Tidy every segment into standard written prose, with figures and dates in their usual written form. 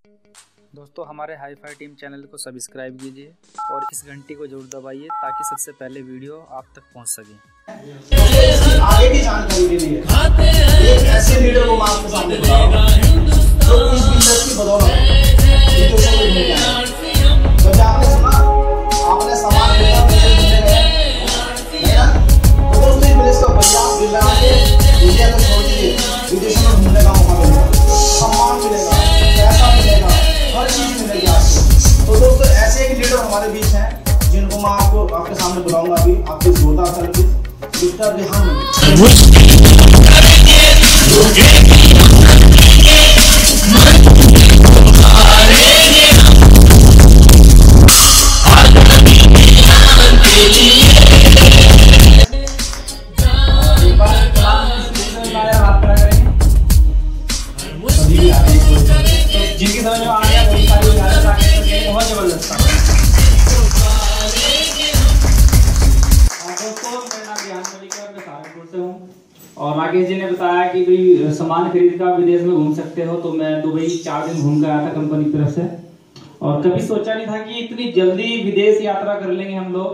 दोस्तों हमारे hi fi team channel को सब्सक्राइब कीजिए और इस घंटी को जरूर दबाइए ताकि सबसे पहले वीडियो आप तक पहुंच सके। आगे की जानकारी के लिए एक ऐसे लीडर को मैं आपके सामने बुलाऊंगा जो इस बिजनेस की बदौलत तो आपने सुना, आपने सामान खरीदा, मुझे मिलने गए ना, तो दोस्तों इस बिजनेस का बढ़िया बिल लगा के इंडिया को छोड़ दीजिए, विदेशों में घूमने का मौका मिलेगा, सम्मान मिलेगा, पैसा मिलेगा, हर चीज मिलेगी आपको। तो दोस्तों ऐसे एक लीडर हमारे बीच हैं जिनको मैं आपको आपके सामने बुलाऊंगा अभी आपके जोरदार सर्विस मिस्टर रेहान। जिनकी समझ में आ गया वही सारी बहुत जबरदस्त था। दोस्तों मेरा नाम रेहान मलिक है, मैं सहारनपुर से हूँ और राकेश जी ने बताया कि भाई सामान खरीद कर विदेश में घूम सकते हो, तो मैं दुबई 4 दिन घूम कर आया था कंपनी की तरफ से और कभी सोचा नहीं था कि इतनी जल्दी विदेश यात्रा कर लेंगे हम लोग,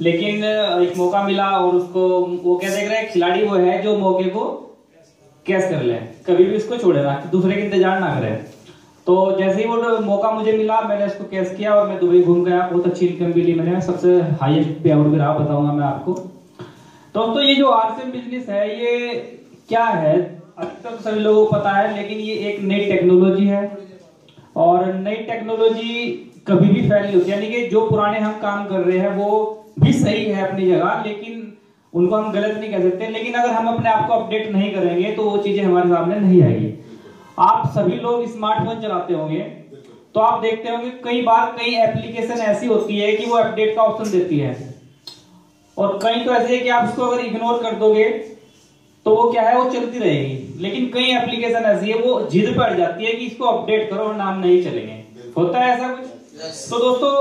लेकिन एक मौका मिला और उसको वो क्या देख रहे हैं, खिलाड़ी वो है जो मौके को कैच कर ले, कभी भी उसको छोड़े ना, दूसरे के इंतजार ना करे। तो जैसे ही वो मौका मुझे मिला मैंने इसको कैच किया और मैं दुबई घूम गया, बहुत अच्छी इनकम भी ली मैंने, सबसे हाईएस्ट पे आउट भी रहा, बताऊंगा मैं आपको। दोस्तों ये जो आरसीएम बिजनेस है ये क्या है अभी तक तो सभी लोगों को पता है, लेकिन ये एक नई टेक्नोलॉजी है और नई टेक्नोलॉजी कभी भी फैल नहीं होती, यानी कि जो पुराने हम काम कर रहे हैं वो भी सही है अपनी जगह, लेकिन उनको हम गलत नहीं कह सकते, लेकिन अगर हम अपने आप को अपडेट नहीं करेंगे तो वो चीजें हमारे सामने नहीं आएगी। आप सभी लोग स्मार्टफोन चलाते होंगे तो आप देखते होंगे कई बार कई एप्लीकेशन ऐसी होती है कि वो अपडेट का ऑप्शन देती है और कई तो ऐसे है कि आप उसको अगर इग्नोर कर दोगे तो वो क्या है, वो चलती रहेगी, लेकिन कई एप्लीकेशन ऐसी है वो जिद पर जाती है कि इसको अपडेट करो और नाम नहीं चलेंगे, होता है ऐसा कुछ। तो दोस्तों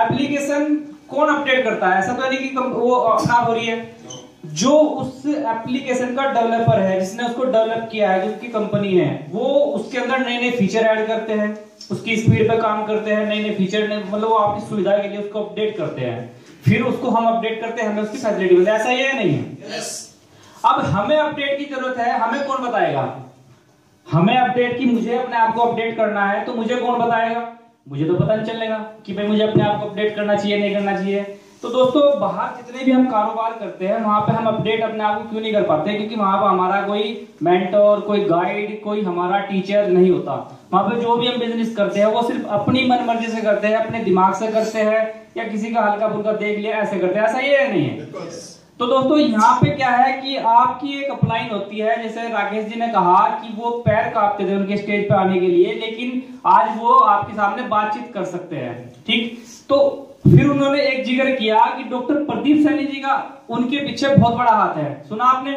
एप्लीकेशन कौन अपडेट करता है, ऐसा तो नहीं कि वो अपना हो रही है, जो उस एप्लीकेशन का डेवलपर है जिसने उसको डेवलप किया है, जिसकी कंपनी है, वो उसके अंदर नए नए फीचर ऐड करते हैं, उसकी स्पीड पे काम करते हैं, नए नए फीचर मतलब वो आपकी सुविधा के लिए उसको अपडेट करते हैं, फिर उसको हम अपडेट करते हैं, हमें उसकी फैसिलिटी मिलती है, ऐसा ये नहीं है। अब हमें अपडेट की जरूरत है, हमें कौन बताएगा, हमें अपडेट की, मुझे अपने आप को अपडेट करना है तो मुझे कौन बताएगा, मुझे तो पता नहीं चलेगा कि भाई मुझे अपने आप को अपडेट करना चाहिए नहीं करना चाहिए। तो दोस्तों बाहर जितने भी हम कारोबार करते हैं वहां पे हम अपडेट अपने आप को क्यों नहीं कर पाते, क्योंकि वहां पर हमारा कोई मेंटर, कोई गाइड, कोई हमारा टीचर नहीं होता। वहां पे जो भी हम बिजनेस करते हैं वो सिर्फ अपनी मन मर्जी से करते हैं, अपने दिमाग से करते हैं या किसी का हल्का फुल्का देख लिया ऐसे करते हैं, ऐसा ये नहीं है। तो दोस्तों यहाँ पे क्या है कि आपकी एक अपलाइन होती है, जैसे राकेश जी ने कहा कि वो पैर कांपते थे उनके स्टेज पे आने के लिए, लेकिन आज वो आपके सामने बातचीत कर सकते हैं, ठीक। तो फिर उन्होंने एक जिक्र किया कि डॉक्टर प्रदीप सैनी जी का उनके पीछे बहुत बड़ा हाथ है, सुना आपने।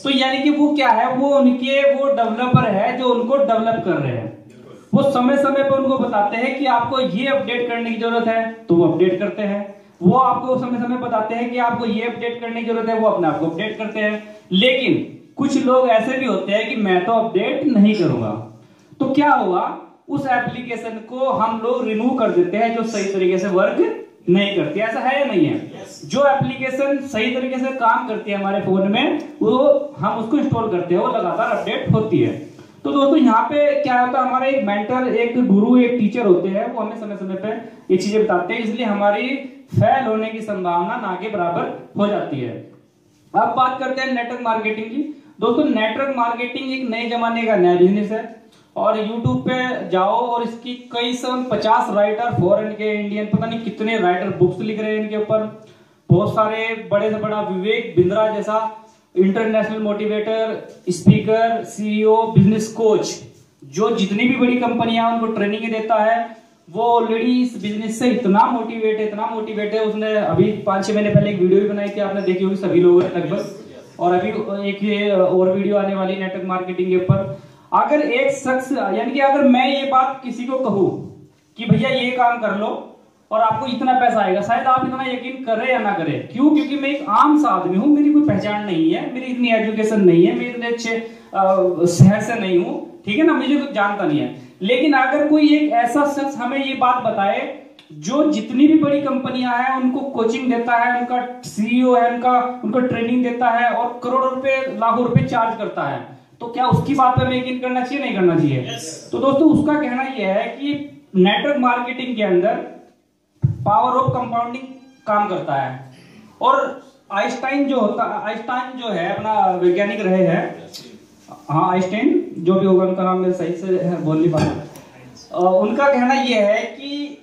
तो यानी कि वो क्या है, वो उनके वो डेवलपर है जो उनको डेवलप कर रहे हैं, वो समय समय पर उनको बताते हैं कि आपको ये अपडेट करने की जरूरत है तो वो अपडेट करते हैं, वो आपको समय समय बताते हैं कि आपको ये अपडेट करने की जरूरत है, वो अपने आप को अपडेट करते हैं। लेकिन कुछ लोग ऐसे भी होते हैं कि मैं तो अपडेट नहीं करूंगा, तो क्या होगा, उस एप्लीकेशन को हम लोग रिमूव कर देते हैं जो सही तरीके से वर्क नहीं करती, ऐसा है या नहीं है। जो एप्लीकेशन सही तरीके से काम करती है हमारे फोन में वो हम उसको इंस्टॉल करते हैं, वो लगातार अपडेट होती है। तो दोस्तों यहाँ पे क्या होता है, हमारे एक मेंटर, एक गुरु, एक टीचर होते हैं, वो हमें समय समय पे ये चीजें बताते हैं, इसलिए हमारी फेल होने की संभावना ना के बराबर हो जाती है। अब बात करते हैं नेटवर्क मार्केटिंग की। दोस्तों नेटवर्क मार्केटिंग एक नए जमाने का नया बिजनेस है और YouTube पे जाओ और इसकी कई 50 राइटर, फॉरेन के, इंडियन, पता नहीं कितने राइटर बुक्स लिख रहे हैं इनके ऊपर, बहुत सारे बड़े से बड़ा विवेक बिंद्रा जैसा international motivator, speaker, CEO, business coach, जो जितनी भी बड़ी कंपनियां उनको ट्रेनिंग देता है, वो ऑलरेडी इस बिजनेस से इतना मोटिवेट है, उसने अभी 5-6 महीने पहले एक वीडियो भी बनाई थी, आपने देखी होगी सभी लोगों ने लगभग, और अभी एक और वीडियो आने वाली नेटवर्क मार्केटिंग के ऊपर। अगर एक शख्स, यानी कि अगर मैं ये बात किसी को कहूं कि भैया ये काम कर लो और आपको इतना पैसा आएगा, शायद आप इतना यकीन करें या ना करें। क्यों? क्योंकि मैं एक आम सा आदमी हूं, मेरी कोई पहचान नहीं है, मेरी इतनी एजुकेशन नहीं है, मैं इतने अच्छे शहर से नहीं हूं, ठीक है ना, मुझे कुछ जानता नहीं है। लेकिन अगर कोई एक ऐसा शख्स हमें ये बात बताए जो जितनी भी बड़ी कंपनियां हैं उनको कोचिंग देता है, उनका सीईओ है, उनको ट्रेनिंग देता है और करोड़ों रुपए लाखों रुपए चार्ज करता है, तो क्या उसकी बात पे यकीन करना चाहिए, नहीं करना चाहिए? तो दोस्तों उसका कहना यह है कि नेटवर्क मार्केटिंग के अंदर पावर ऑफ कंपाउंडिंग काम करता है। और आइंस्टाइन जो है अपना वैज्ञानिक रहे हैं, हाँ आइंस्टाइन जो भी होगा, उनका नाम मेरे सही से बोल नहीं पाता, उनका कहना यह है कि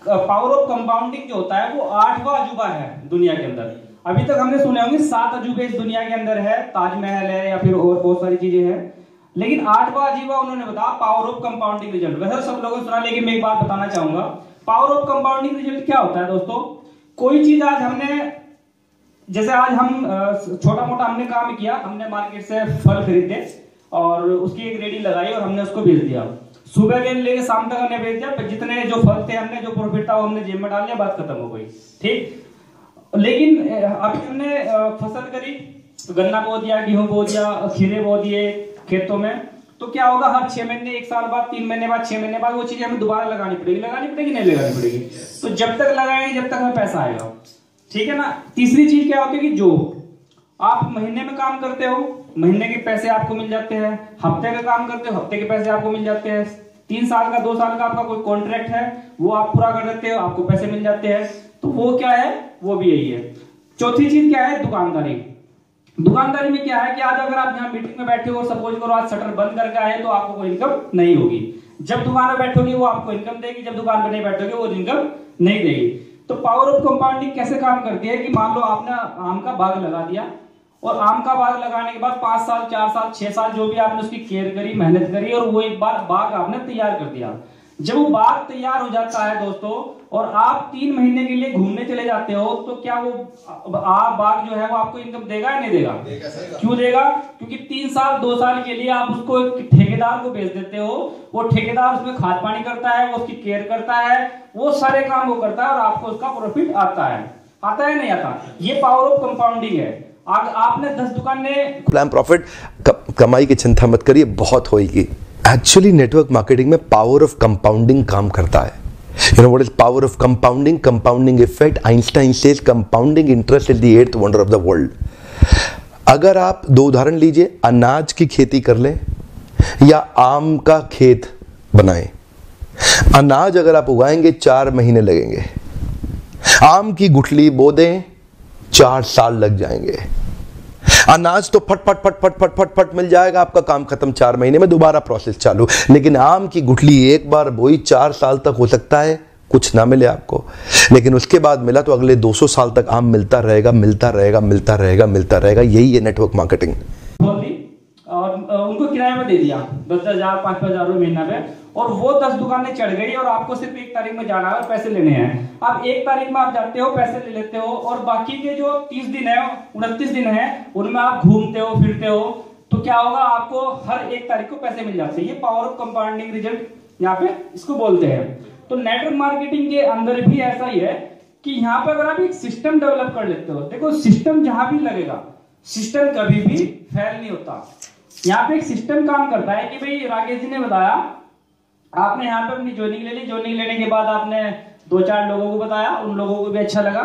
पावर ऑफ कंपाउंडिंग जो होता है वो 8वां अजूबा है दुनिया के अंदर। अभी तक हमने सुने होंगे 7 अजूबे इस दुनिया के अंदर है, ताजमहल है या फिर और बहुत सारी चीजें हैं, लेकिन 8वां अजूबा उन्होंने बताया पावर ऑफ कंपाउंडिंग रिजल्ट। वैसे सब लोगों ने सुना, लेकिन मैं एक बात बताना चाहूंगा, पावर ऑफ कंपाउंडिंग रिजल्ट क्या होता है दोस्तों। कोई चीज आज हमने, जैसे आज हम छोटा मोटा हमने काम किया, हमने मार्केट से फल खरीदे और उसकी एक रेडी लगाई और हमने उसको बेच दिया, सुबह के लेके शाम तक हमने बेच दिया, जितने जो फल थे हमने जो प्रॉफिट था वो हमने जेब में डाल लिया, बात खत्म हो गई, ठीक। लेकिन अभी हमने फसल करी, गन्ना बो दिया, गेहूं बो दिया, खीरे बो दिए खेतों में, तो क्या होगा, हर 6 महीने, 1 साल बाद, 3 महीने बाद, 6 महीने बाद वो चीज हमें दोबारा लगानी पड़ेगी नहीं लगानी पड़ेगी। तो जब तक लगाएंगे जब तक हमें पैसा आएगा, ठीक है ना। तीसरी चीज क्या होती है कि जो आप महीने में काम करते हो, महीने के पैसे आपको मिल जाते हैं, हफ्ते का काम करते हो, हफ्ते के पैसे आपको मिल जाते हैं, 3 साल का 2 साल का आपका कोई कॉन्ट्रैक्ट है वो आप पूरा कर देते हो, आपको पैसे मिल जाते हैं, तो वो क्या है, वो भी यही है। चौथी चीज क्या है, दुकानदारी। दुकानदारी में क्या है कि आज अगर आप यहाँ मीटिंग में बैठे हो, सपोज करो आज शटर बंद करके आए, तो आपको कोई इनकम नहीं होगी। जब दुकान में बैठोगे वो आपको इनकम देगी, जब दुकान पर नहीं बैठोगे वो इनकम नहीं देगी। तो पावर ऑफ कंपाउंडिंग कैसे काम करती है कि मान लो आपने आम का बाग लगा दिया, और आम का बाग लगाने के बाद 5 साल, 4 साल, 6 साल जो भी आपने उसकी केयर करी, मेहनत करी, और वो एक बार बाग आपने तैयार कर दिया। जब वो बाग तैयार हो जाता है दोस्तों, और आप 3 महीने के लिए घूमने चले जाते हो, तो क्या वो बाग जो है वो आपको इनकम देगा या नहीं देगा? क्यों देगा? क्योंकि 3 साल 2 साल के लिए आप उसको एक ठेकेदार को बेच देते हो, वो ठेकेदार उसमें खाद पानी करता है, वो उसकी केयर करता है, वो सारे काम वो करता है, और आपको उसका प्रॉफिट आता है नहीं आता? ये पावर ऑफ कंपाउंडिंग है। आपने 10 दुकानें, प्लान प्रॉफिट कमाई की चिंता मत करिए, बहुत होगी। एक्चुअली नेटवर्क मार्केटिंग में पावर ऑफ कंपाउंडिंग काम करता है। You know what is power of compounding? Compounding effect. Einstein says compounding interest is the 8th wonder of the world. अगर आप 2 उदाहरण लीजिए, अनाज की खेती कर लें या आम का खेत बनाएं। अनाज अगर आप उगाएंगे 4 महीने लगेंगे, आम की गुठली बो दें 4 साल लग जाएंगे। अनाज तो फट फट फट फट फट फट फट मिल जाएगा, आपका काम खत्म, 4 महीने में दोबारा प्रोसेस चालू। लेकिन आम की गुठली एक बार बोई 4 साल तक हो सकता है कुछ ना मिले आपको, लेकिन उसके बाद मिला तो अगले 200 साल तक आम मिलता रहेगा, मिलता रहेगा, मिलता रहेगा, मिलता रहेगा। यही है नेटवर्क मार्केटिंग। बोल दी और उनको किराए में दे दिया 10,000 5,000 रुपए महीना पे, और वो 10 दुकानें चढ़ गई, और आपको सिर्फ 1 तारीख में जाना है और पैसे लेने हैं। आप 1 तारीख में आप जाते हो, पैसे ले लेते हो, और बाकी के जो 30 दिन है, 29 दिन है, उनमें आप घूमते हो, फिरते हो, तो क्या होगा, आपको हर 1 तारीख को पैसे मिल जाते हैं। ये पावर ऑफ कंपाउंडिंग रिजल्ट यहाँ पे इसको बोलते हैं। तो नेटवर्क मार्केटिंग के अंदर भी ऐसा ही है कि यहाँ पे अगर आप एक सिस्टम डेवलप कर लेते हो, देखो सिस्टम जहां भी लगेगा, सिस्टम कभी भी फेल नहीं होता। यहाँ पे एक सिस्टम काम करता है कि भाई राकेश जी ने बताया, आपने यहाँ पे अपनी ज्वाइनिंग ले ली, ज्वाइनिंग लेने के बाद आपने 2-4 लोगों को बताया, उन लोगों को भी अच्छा लगा,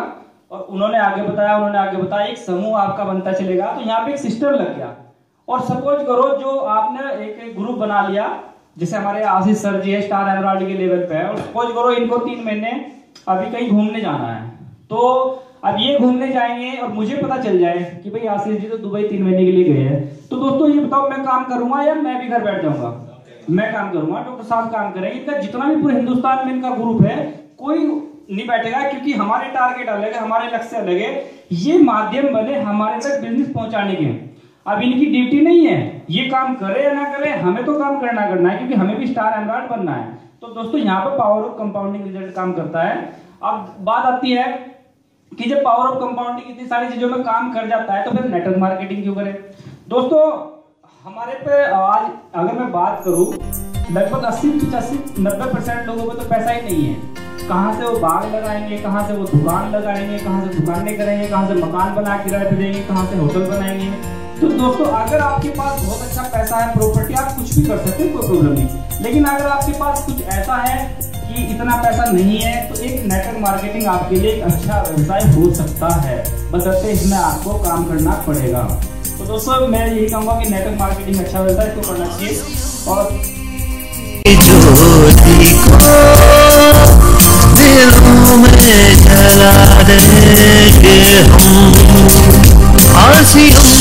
और उन्होंने आगे बताया, एक समूह आपका बनता चलेगा। तो यहाँ पे एक सिस्टम लग गया। और सपोज करो जो आपने एक ग्रुप बना लिया, जैसे हमारे आशीष सर जी है, स्टार एमराल्ड के लेवल पे है, और सपोज करो इनको 3 महीने अभी कहीं घूमने जाना है, तो अब ये घूमने जाएंगे और मुझे पता चल जाए कि भाई आशीष जी तो दुबई 3 महीने के लिए गए हैं, तो दोस्तों ये बताओ मैं काम करूंगा या मैं भी घर बैठ जाऊंगा? मैं काम करूंगा, डॉक्टर साहब काम करेंगे। इनका जितना भी पूरे हिंदुस्तान में इनका ग्रुप है, कोई नहीं बैठेगा, क्योंकि हमारे टारगेट अलग है, हमारे लक्ष्य अलग है। ये माध्यम बने हमारे तक बिजनेस पहुंचाने के। अब इनकी ड्यूटी नहीं है ये काम करे या ना करे, हमें तो काम करना है, क्योंकि हमें भी स्टार एमराल्ड बनना है। तो दोस्तों यहाँ पर पावर ऑफ कंपाउंडिंग रिजल्ट काम करता है। अब बात आती है कि जब पावर ऑफ कंपाउंडिंग इतनी सारी चीजों में काम कर जाता है, तो फिर नेटवर्क मार्केटिंग क्यों करें? दोस्तों हमारे पे आज अगर मैं बात करूं, लगभग 80-90% लोगों को तो पैसा ही नहीं है। कहां से वो बाग लगाएंगे, कहां से वो दुकान लगाएंगे, कहां से दुकानें करेंगे, कहां से मकान बना किराए पे देंगे, कहां से होटल बनाएंगे, तो दोस्तों अगर आपके पास बहुत अच्छा पैसा है, प्रॉपर्टी, आप कुछ भी कर सकते हैं, कोई प्रॉब्लम नहीं। लेकिन अगर आपके पास कुछ ऐसा है कि इतना पैसा नहीं है, तो एक नेटवर्क मार्केटिंग आपके लिए एक अच्छा व्यवसाय हो सकता है, बशर्ते इसमें आपको काम करना पड़ेगा। तो दोस्तों मैं यही कहूँगा कि नेटवर्क मार्केटिंग अच्छा व्यवसाय है, इसको करना चाहिए। और दिलों में जला देंगे हम, आसियों